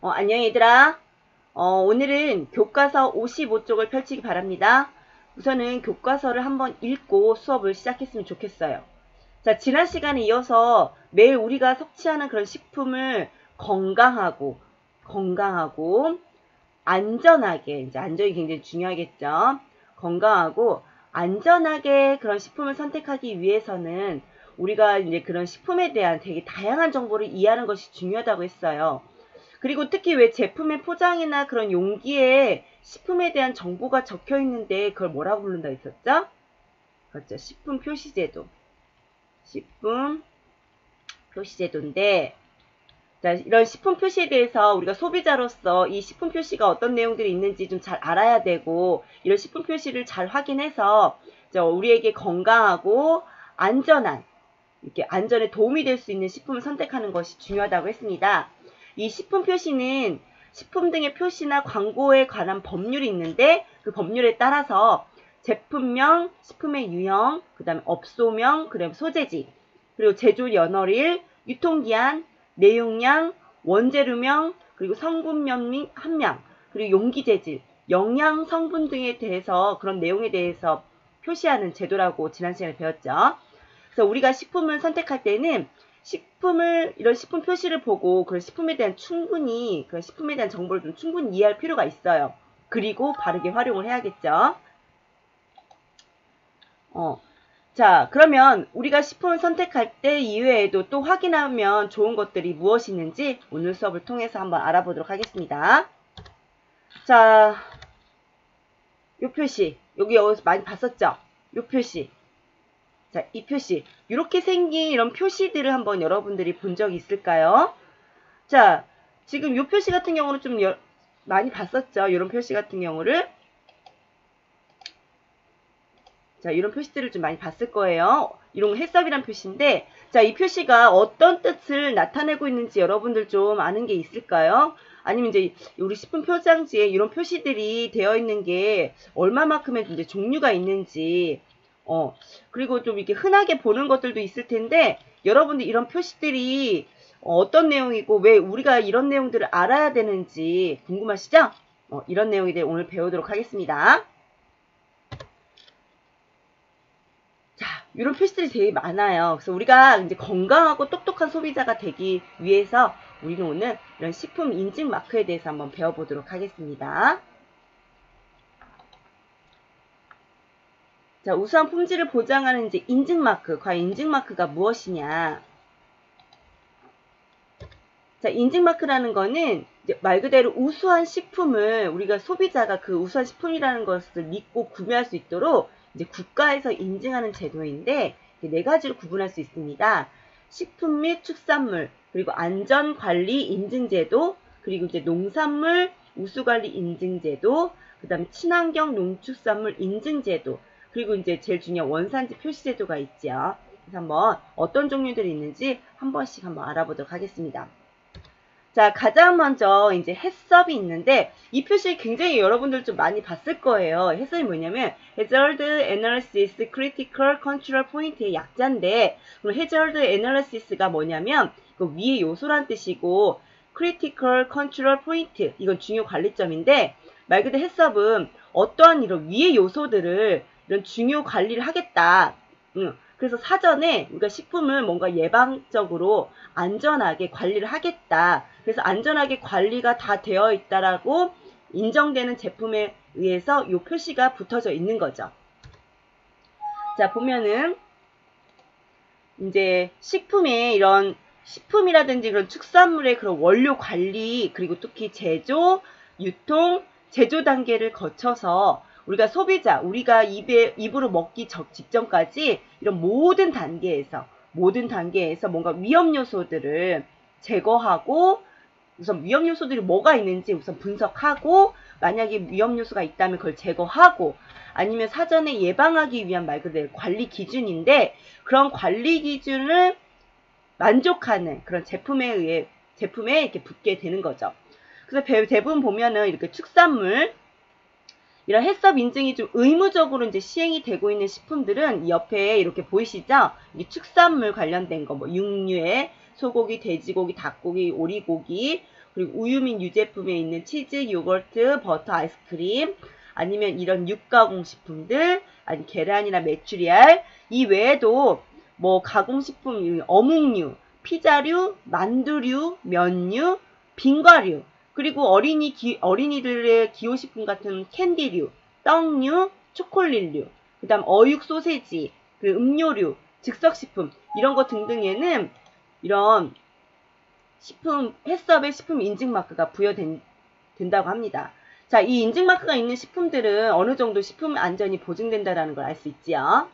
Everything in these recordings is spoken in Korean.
안녕 얘들아. 오늘은 교과서 55쪽을 펼치기 바랍니다. 우선은 교과서를 한번 읽고 수업을 시작했으면 좋겠어요. 자, 지난 시간에 이어서 매일 우리가 섭취하는 그런 식품을 건강하고 안전하게, 이제 안전이 굉장히 중요하겠죠. 건강하고 안전하게 그런 식품을 선택하기 위해서는 우리가 이제 그런 식품에 대한 되게 다양한 정보를 이해하는 것이 중요하다고 했어요. 그리고 특히 왜 제품의 포장이나 그런 용기에 식품에 대한 정보가 적혀 있는데 그걸 뭐라고 부른다 했었죠? 그렇죠. 식품 표시제도. 식품 표시제도인데, 자, 이런 식품 표시에 대해서 우리가 소비자로서 이 식품 표시가 어떤 내용들이 있는지 좀 잘 알아야 되고, 이런 식품 표시를 잘 확인해서 우리에게 건강하고 안전한, 이렇게 안전에 도움이 될 수 있는 식품을 선택하는 것이 중요하다고 했습니다. 이 식품 표시는 식품 등의 표시나 광고에 관한 법률이 있는데 그 법률에 따라서 제품명, 식품의 유형, 그 다음에 업소명, 그다음에 소재지, 그리고 제조 연월일, 유통기한, 내용량, 원재료명, 그리고 성분명 함량, 그리고 용기 재질, 영양 성분 등에 대해서 그런 내용에 대해서 표시하는 제도라고 지난 시간에 배웠죠. 그래서 우리가 식품을 선택할 때는 이런 식품 표시를 보고 그런 식품에 대한 그런 식품에 대한 정보를 좀 충분히 이해할 필요가 있어요. 그리고 바르게 활용을 해야겠죠. 자, 그러면 우리가 식품을 선택할 때 이외에도 또 확인하면 좋은 것들이 무엇이 있는지 오늘 수업을 통해서 한번 알아보도록 하겠습니다. 자, 요 표시, 여기 어디서 많이 봤었죠? 요 표시. 자, 이 표시. 이렇게 생긴 이런 표시들을 한번 여러분들이 본 적이 있을까요? 자, 지금 이 표시 같은 경우는 좀 많이 봤었죠? 이런 표시 같은 경우를. 자, 이런 표시들을 좀 많이 봤을 거예요. 이런 해썹이란 표시인데, 자, 이 표시가 어떤 뜻을 나타내고 있는지 여러분들 좀 아는 게 있을까요? 아니면 이제 우리 식품 표장지에 이런 표시들이 되어 있는 게 얼마만큼의 이제 종류가 있는지, 그리고 좀 이렇게 흔하게 보는 것들도 있을 텐데, 여러분들 이런 표시들이 어떤 내용이고 왜 우리가 이런 내용들을 알아야 되는지 궁금하시죠? 이런 내용에 대해 오늘 배우도록 하겠습니다. 자, 이런 표시들이 되게 많아요. 그래서 우리가 이제 건강하고 똑똑한 소비자가 되기 위해서 우리는 오늘 이런 식품 인증 마크에 대해서 한번 배워보도록 하겠습니다. 자, 우수한 품질을 보장하는 이제 인증 마크. 과연 인증 마크가 무엇이냐? 자, 인증 마크라는 거는 이제 말 그대로 우수한 식품을 우리가 소비자가 그 우수한 식품이라는 것을 믿고 구매할 수 있도록 이제 국가에서 인증하는 제도인데 네 가지로 구분할 수 있습니다. 식품 및 축산물, 그리고 안전관리 인증제도, 그리고 이제 농산물 우수관리 인증제도, 그 다음에 친환경 농축산물 인증제도, 그리고 이제 제일 중요한 원산지 표시제도가 있죠. 그래서 한번 어떤 종류들이 있는지 한 번씩 한번 알아보도록 하겠습니다. 자, 가장 먼저 이제 해썹이 있는데 이 표시 굉장히 여러분들 좀 많이 봤을 거예요. 해썹이 뭐냐면 Hazard Analysis Critical Control Point의 약자인데, 그럼 Hazard Analysis가 뭐냐면 그 위의 요소란 뜻이고 Critical Control Point, 이건 중요 관리점인데, 말 그대로 해썹은 어떠한 이런 위의 요소들을 이런 중요 관리를 하겠다. 그래서 사전에 우리가 식품을 뭔가 예방적으로 안전하게 관리를 하겠다. 그래서 안전하게 관리가 다 되어 있다라고 인정되는 제품에 의해서 이 표시가 붙어져 있는 거죠. 자, 보면은 이제 식품에 이런 식품이라든지 그런 축산물의 그런 원료 관리, 그리고 특히 제조, 유통, 제조 단계를 거쳐서 우리가 소비자, 우리가 입으로 먹기 직전까지 이런 모든 단계에서 뭔가 위험 요소들을 제거하고, 우선 위험 요소들이 뭐가 있는지 우선 분석하고, 만약에 위험 요소가 있다면 그걸 제거하고, 아니면 사전에 예방하기 위한 말 그대로 관리 기준인데, 그런 관리 기준을 만족하는 그런 제품에 이렇게 붙게 되는 거죠. 그래서 대부분 보면은 이렇게 축산물, 이런 해썹 인증이 좀 의무적으로 이제 시행이 되고 있는 식품들은 옆에 이렇게 보이시죠? 이 축산물 관련된 거, 뭐 육류에 소고기, 돼지고기, 닭고기, 오리고기, 그리고 우유 및 유제품에 있는 치즈, 요거트, 버터, 아이스크림, 아니면 이런 육가공식품들, 아니 계란이나 메추리알, 이 외에도 뭐 가공식품, 어묵류, 피자류, 만두류, 면류, 빙과류, 그리고 어린이들의 기호식품 같은 캔디류, 떡류, 초콜릿류, 그 다음 어육 소세지, 그리고 음료류, 즉석식품, 이런 거 등등에는 이런 해썹의 식품 인증마크가 부여된다고 합니다. 자, 이 인증마크가 있는 식품들은 어느 정도 식품 안전이 보증된다는 걸 알 수 있지요.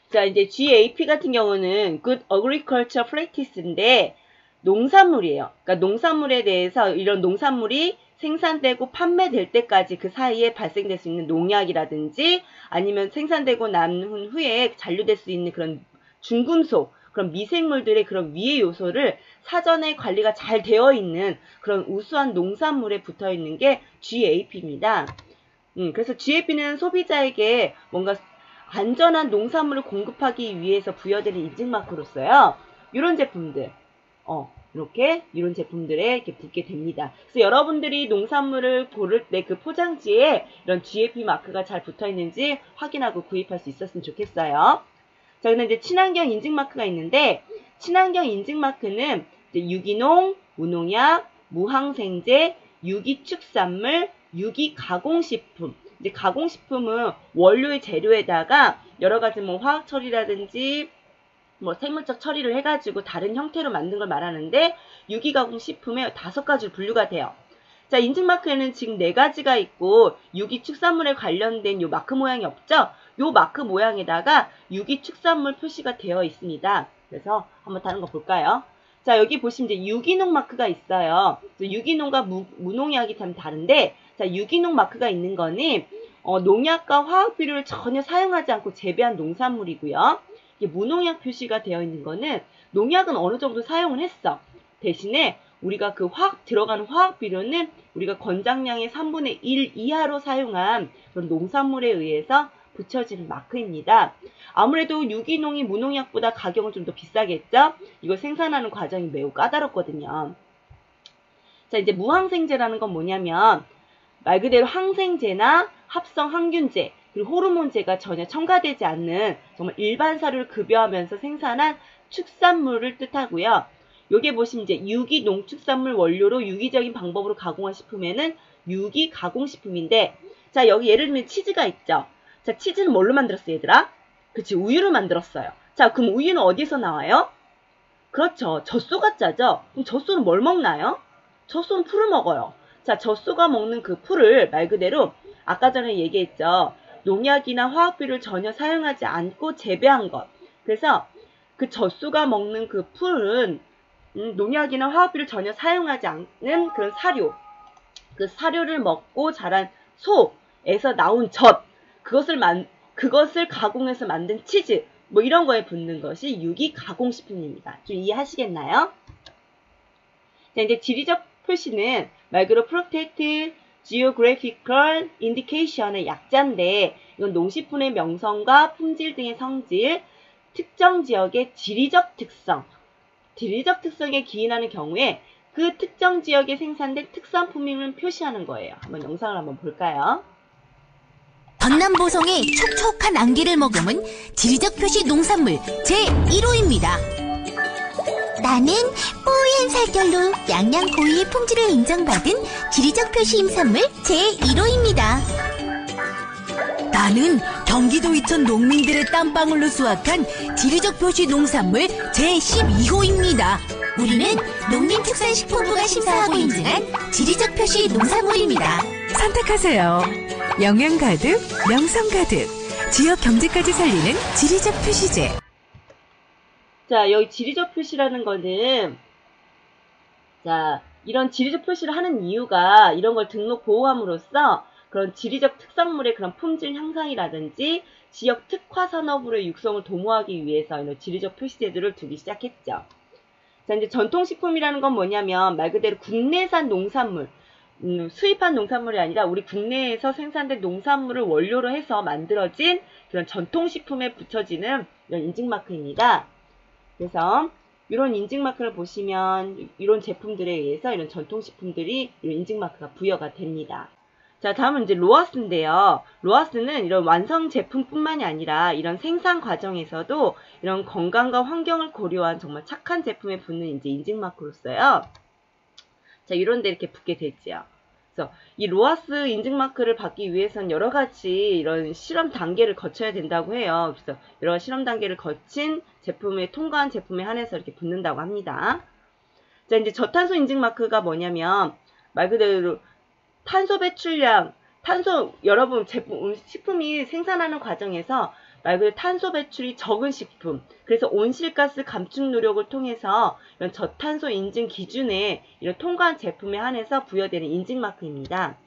자, 이제 GAP 같은 경우는 Good Agriculture Practice인데 농산물이에요. 그러니까 농산물에 대해서 이런 농산물이 생산되고 판매될 때까지 그 사이에 발생될 수 있는 농약이라든지 아니면 생산되고 난 후에 잔류될 수 있는 그런 중금속, 그런 미생물들의 그런 위해 요소를 사전에 관리가 잘 되어 있는 그런 우수한 농산물에 붙어 있는 게 GAP입니다. 그래서 GAP는 소비자에게 뭔가 안전한 농산물을 공급하기 위해서 부여되는 인증마크로서요. 이런 제품들, 이런 제품들에 이렇게 붙게 됩니다. 그래서 여러분들이 농산물을 고를 때 그 포장지에 이런 GAP 마크가 잘 붙어 있는지 확인하고 구입할 수 있었으면 좋겠어요. 자, 근데 이제 친환경 인증 마크가 있는데, 친환경 인증 마크는 유기농, 무농약, 무항생제, 유기축산물, 유기가공식품. 이제 가공식품은 원료의 재료에다가 여러 가지 뭐 화학 처리라든지 뭐 생물적 처리를 해가지고 다른 형태로 만든 걸 말하는데 유기가공식품에 5가지로 분류가 돼요. 자, 인증마크에는 지금 4가지가 있고 유기축산물에 관련된 요 마크 모양이 없죠? 요 마크 모양에다가 유기축산물 표시가 되어 있습니다. 그래서 한번 다른 거 볼까요? 자, 여기 보시면 이제 유기농 마크가 있어요. 유기농과 무농약이 참 다른데, 자, 유기농 마크가 있는 거는 농약과 화학 비료를 전혀 사용하지 않고 재배한 농산물이고요. 이게 무농약 표시가 되어 있는 거는 농약은 어느 정도 사용을 했어. 대신에 우리가 그 들어가는 화학 비료는 우리가 권장량의 3분의 1 이하로 사용한 그런 농산물에 의해서 붙여지는 마크입니다. 아무래도 유기농이 무농약보다 가격은 좀 더 비싸겠죠? 이걸 생산하는 과정이 매우 까다롭거든요. 자, 이제 무항생제라는 건 뭐냐면 말 그대로 항생제나 합성 항균제, 그리고 호르몬제가 전혀 첨가되지 않는 정말 일반 사료를 급여하면서 생산한 축산물을 뜻하고요. 여기 보시면 이제 유기 농축산물 원료로 유기적인 방법으로 가공한 식품에는 유기 가공식품인데, 자, 여기 예를 들면 치즈가 있죠. 자, 치즈는 뭘로 만들었어요, 얘들아? 그치, 우유로 만들었어요. 자, 그럼 우유는 어디서 나와요? 그렇죠, 젖소가 짜죠. 그럼 젖소는 뭘 먹나요? 젖소는 풀을 먹어요. 자, 젖소가 먹는 그 풀을 말 그대로 아까 전에 얘기했죠. 농약이나 화학비료를 전혀 사용하지 않고 재배한 것. 그래서 그 젖소가 먹는 그 풀은 농약이나 화학비료를 전혀 사용하지 않는 그런 사료. 그 사료를 먹고 자란 소에서 나온 젖. 그것을 가공해서 만든 치즈. 뭐 이런 거에 붙는 것이 유기 가공식품입니다. 좀 이해하시겠나요? 자, 이제 지리적 표시는 말 그대로 Protect Geographical Indication의 약자인데, 이건 농식품의 명성과 품질 등의 성질, 특정 지역의 지리적 특성에 기인하는 경우에 그 특정 지역에 생산된 특산품임을 표시하는 거예요. 한번 영상을 한번 볼까요? 전남 보성의 촉촉한 안개를 머금은 지리적 표시 농산물 제1호입니다. 나는 뽀얀 살결로 양양 고유의 품질을 인정받은 지리적 표시 임산물 제1호입니다. 나는 경기도 이천 농민들의 땀방울로 수확한 지리적 표시 농산물 제12호입니다. 우리는 농림축산식품부가 심사하고 인증한 지리적 표시 농산물입니다. 선택하세요. 영양 가득, 명성 가득, 지역 경제까지 살리는 지리적 표시제. 자, 여기 지리적 표시라는 거는, 자, 이런 지리적 표시를 하는 이유가 이런 걸 등록 보호함으로써 그런 지리적 특산물의 그런 품질 향상이라든지 지역 특화 산업으로의 육성을 도모하기 위해서 이런 지리적 표시 제도를 두기 시작했죠. 자, 이제 전통식품이라는 건 뭐냐면 말 그대로 국내산 농산물, 수입한 농산물이 아니라 우리 국내에서 생산된 농산물을 원료로 해서 만들어진 그런 전통식품에 붙여지는 이런 인증마크입니다. 그래서 이런 인증마크를 보시면 이런 제품들에 의해서 이런 전통식품들이 이런 인증마크가 부여가 됩니다. 자, 다음은 이제 로하스인데요. 로하스는 이런 완성 제품뿐만이 아니라 이런 생산 과정에서도 이런 건강과 환경을 고려한 정말 착한 제품에 붙는 이제 인증마크로서요. 자, 이런 데 이렇게 붙게 되지요. 그래서 이 로하스 인증마크를 받기 위해서는 여러 가지 이런 실험 단계를 거쳐야 된다고 해요. 그래서 여러 실험 단계를 거친 제품에 통과한 제품에 한해서 이렇게 붙는다고 합니다. 자, 이제 저탄소 인증마크가 뭐냐면 말 그대로 탄소 배출량, 여러분 식품이 생산하는 과정에서 말 그대로 탄소 배출이 적은 식품, 그래서 온실가스 감축 노력을 통해서 이런 저탄소 인증 기준에 이런 통과한 제품에 한해서 부여되는 인증마크입니다.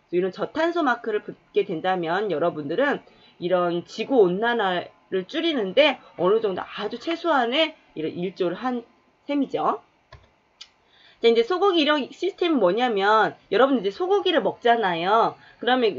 이런 저탄소 마크를 붙게 된다면 여러분들은 이런 지구 온난화를 줄이는데 어느 정도 아주 최소한의 이런 일조를 한 셈이죠. 자, 이제 소고기 이력 시스템은 뭐냐면, 여러분 이제 소고기를 먹잖아요. 그러면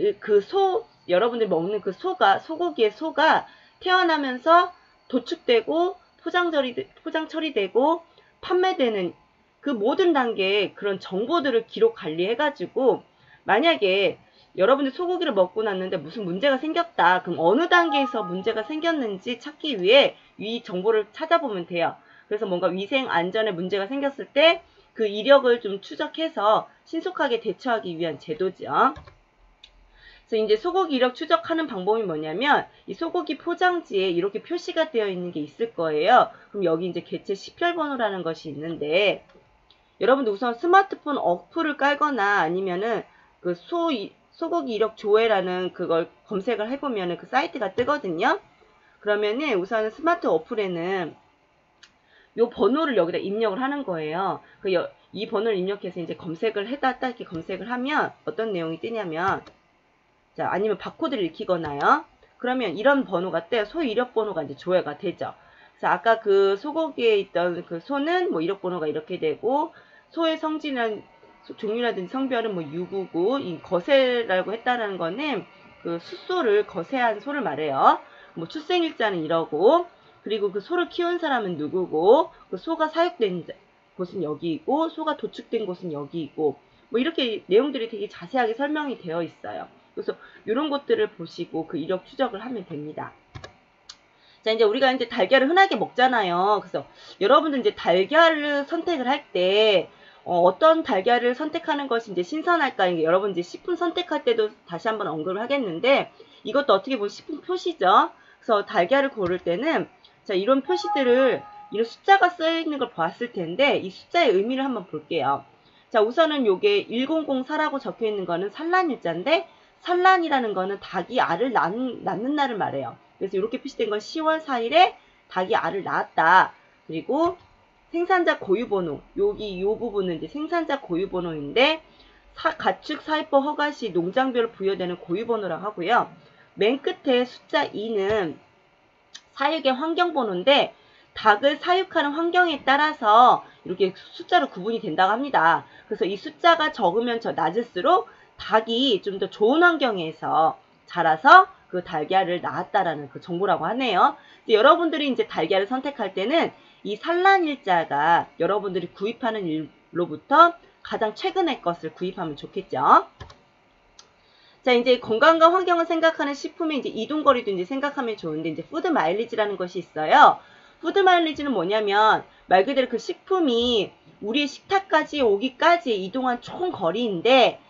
여러분들이 먹는 그 소고기의 소가 태어나면서 도축되고 포장 처리되고 판매되는 그 모든 단계의 그런 정보들을 기록 관리해가지고, 만약에 여러분들 소고기를 먹고 났는데 무슨 문제가 생겼다. 그럼 어느 단계에서 문제가 생겼는지 찾기 위해 이 정보를 찾아보면 돼요. 그래서 뭔가 위생 안전에 문제가 생겼을 때 그 이력을 좀 추적해서 신속하게 대처하기 위한 제도죠. 그래서 이제 소고기 이력 추적하는 방법이 뭐냐면 이 소고기 포장지에 이렇게 표시가 되어 있는 게 있을 거예요. 그럼 여기 이제 개체 식별번호라는 것이 있는데, 여러분들 우선 스마트폰 어플을 깔거나 아니면은 그 소고기 이력 조회라는 그걸 검색을 해보면은 그 사이트가 뜨거든요. 그러면은 우선은 스마트 어플에는 요 번호를 여기다 입력을 하는 거예요. 이 번호를 입력해서 이제 검색을 딱 이렇게 검색을 하면 어떤 내용이 뜨냐면, 자, 아니면 바코드를 익히거나요. 그러면 이런 번호가 떼 소 이력 번호가 이제 조회가 되죠. 그래서 아까 그 소고기에 있던 그 소는 뭐 이력 번호가 이렇게 되고, 소의 종류라든지 성별은 뭐 699, 이 거세라고 했다는 거는 그 숫소를 거세한 소를 말해요. 뭐 출생일자는 이러고, 그리고 그 소를 키운 사람은 누구고, 그 소가 사육된 곳은 여기이고, 소가 도축된 곳은 여기이고, 뭐 이렇게 내용들이 되게 자세하게 설명이 되어 있어요. 그래서 이런 것들을 보시고 그 이력 추적을 하면 됩니다. 자, 이제 우리가 이제 달걀을 흔하게 먹잖아요. 그래서 여러분들 이제 달걀을 선택을 할 때 어떤 달걀을 선택하는 것이 이제 신선할까? 여러분 이제 식품 선택할 때도 다시 한번 언급을 하겠는데, 이것도 어떻게 보면 식품 표시죠. 그래서 달걀을 고를 때는 자, 이런 표시들을 이런 숫자가 쓰여 있는 걸 봤을 텐데 이 숫자의 의미를 한번 볼게요. 자, 우선은 요게 1004라고 적혀 있는 거는 산란일자인데, 산란이라는 거는 닭이 알을 낳는 날을 말해요. 그래서 이렇게 표시된 건 10월 4일에 닭이 알을 낳았다. 그리고 생산자 고유번호, 여기 요 부분은 이제 생산자 고유번호인데 가축 사육법 허가 시 농장별로 부여되는 고유번호라고 하고요. 맨 끝에 숫자 2는 사육의 환경번호인데 닭을 사육하는 환경에 따라서 이렇게 숫자로 구분이 된다고 합니다. 그래서 이 숫자가 적으면 낮을수록 닭이 좀 더 좋은 환경에서 자라서 그 달걀을 낳았다라는 그 정보라고 하네요. 여러분들이 이제 달걀을 선택할 때는 이 산란일자가 여러분들이 구입하는 일로부터 가장 최근의 것을 구입하면 좋겠죠. 자, 이제 건강과 환경을 생각하는 식품의 이제 이동거리도 이제 생각하면 좋은데, 이제 푸드 마일리지라는 것이 있어요. 푸드 마일리지는 뭐냐면, 말 그대로 그 식품이 우리의 식탁까지 오기까지 이동한 총 거리인데,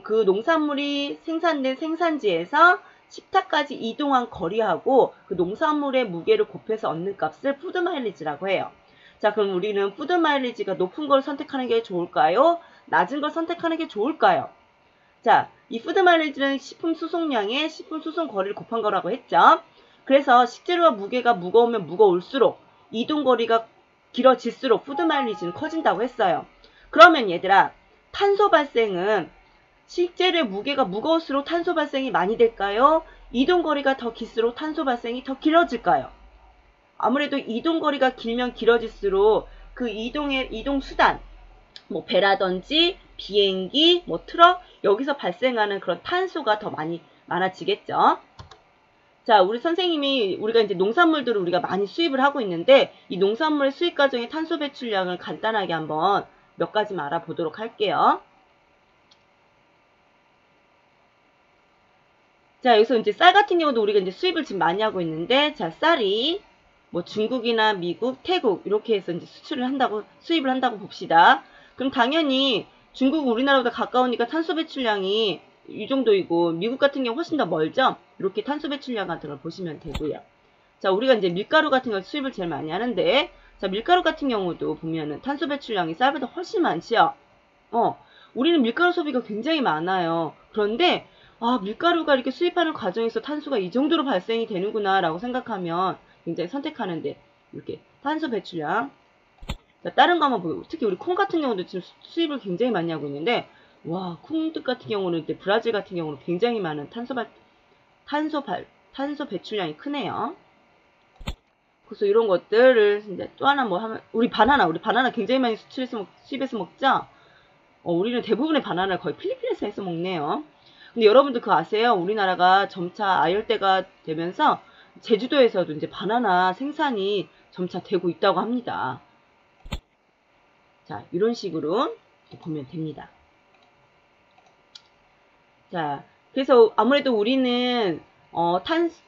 그 농산물이 생산된 생산지에서 식탁까지 이동한 거리하고 그 농산물의 무게를 곱해서 얻는 값을 푸드 마일리지라고 해요. 자, 그럼 우리는 푸드 마일리지가 높은 걸 선택하는 게 좋을까요? 낮은 걸 선택하는 게 좋을까요? 자, 이 푸드 마일리지는 식품 수송량에 식품 수송 거리를 곱한 거라고 했죠. 그래서 식재료와 무게가 무거우면 무거울수록 이동거리가 길어질수록 푸드 마일리지는 커진다고 했어요. 그러면 얘들아, 탄소 발생은 식재료의 무게가 무거울수록 탄소 발생이 많이 될까요? 이동거리가 더 길수록 탄소 발생이 더 길어질까요? 아무래도 이동거리가 길면 길어질수록 그 이동수단, 뭐 배라든지 비행기, 뭐 트럭, 여기서 발생하는 그런 탄소가 더 많아지겠죠. 자, 우리 선생님이 우리가 이제 농산물들을 우리가 많이 수입을 하고 있는데 이 농산물의 수입 과정의 탄소 배출량을 간단하게 한번 몇 가지만 알아보도록 할게요. 자, 여기서 이제 쌀 같은 경우도 우리가 이제 수입을 지금 많이 하고 있는데, 자, 쌀이 뭐 중국이나 미국, 태국 이렇게 해서 이제 수입을 한다고 봅시다. 그럼 당연히 중국 우리나라보다 가까우니까 탄소 배출량이 이 정도이고 미국 같은 경우 훨씬 더 멀죠? 이렇게 탄소 배출량 같은 걸 보시면 되고요. 자, 우리가 이제 밀가루 같은 걸 수입을 제일 많이 하는데, 자, 밀가루 같은 경우도 보면은 탄소 배출량이 쌀보다 훨씬 많지요. 우리는 밀가루 소비가 굉장히 많아요. 그런데 밀가루가 이렇게 수입하는 과정에서 탄소가 이 정도로 발생이 되는구나 라고 생각하면 굉장히 선택하는데 이렇게 탄소 배출량, 자, 다른 거 한번 보고, 특히 우리 콩 같은 경우도 지금 수입을 굉장히 많이 하고 있는데, 와, 콩들 같은 경우는 이제 브라질 같은 경우는 굉장히 많은 탄소 배출량이 크네요. 그래서 이런 것들을 이제 또 하나 뭐 하면, 우리 바나나 굉장히 많이 수입해서 먹죠? 우리는 대부분의 바나나를 거의 필리핀에서 해서 먹네요. 근데 여러분들 그거 아세요? 우리나라가 점차 아열대가 되면서 제주도에서도 이제 바나나 생산이 점차 되고 있다고 합니다. 자, 이런 식으로 보면 됩니다. 자, 그래서 아무래도 우리는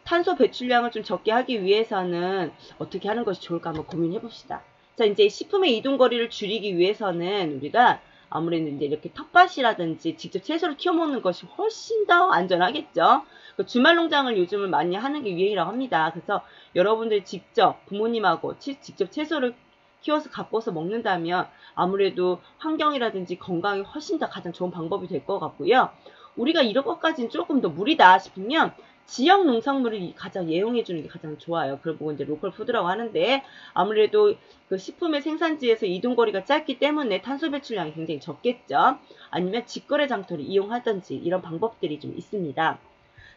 탄소 배출량을 좀 적게 하기 위해서는 어떻게 하는 것이 좋을까 한번 고민해 봅시다. 자, 이제 식품의 이동 거리를 줄이기 위해서는 우리가 아무래도 이제 이렇게 텃밭이라든지 직접 채소를 키워 먹는 것이 훨씬 더 안전하겠죠. 주말 농장을 요즘은 많이 하는 게 유행이라고 합니다. 그래서 여러분들 직접 부모님하고 직접 채소를 키워서 갖고서 먹는다면 아무래도 환경이라든지 건강이 훨씬 더 가장 좋은 방법이 될 것 같고요. 우리가 이런 것까지는 조금 더 무리다 싶으면 지역 농산물을 가장 예용해 주는 게 가장 좋아요. 그걸 보고 이제 로컬 푸드라고 하는데 아무래도 그 식품의 생산지에서 이동거리가 짧기 때문에 탄소 배출량이 굉장히 적겠죠. 아니면 직거래 장터를 이용하든지 이런 방법들이 좀 있습니다.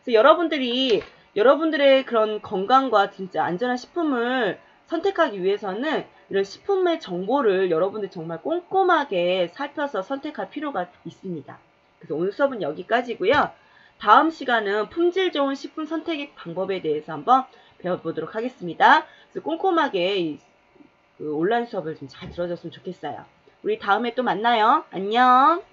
그래서 여러분들의 그런 건강과 진짜 안전한 식품을 선택하기 위해서는 이런 식품의 정보를 여러분들 정말 꼼꼼하게 살펴서 선택할 필요가 있습니다. 그래서 오늘 수업은 여기까지고요. 다음 시간은 품질 좋은 식품 선택 방법에 대해서 한번 배워보도록 하겠습니다. 그래서 꼼꼼하게 그 온라인 수업을 좀 잘 들어줬으면 좋겠어요. 우리 다음에 또 만나요. 안녕.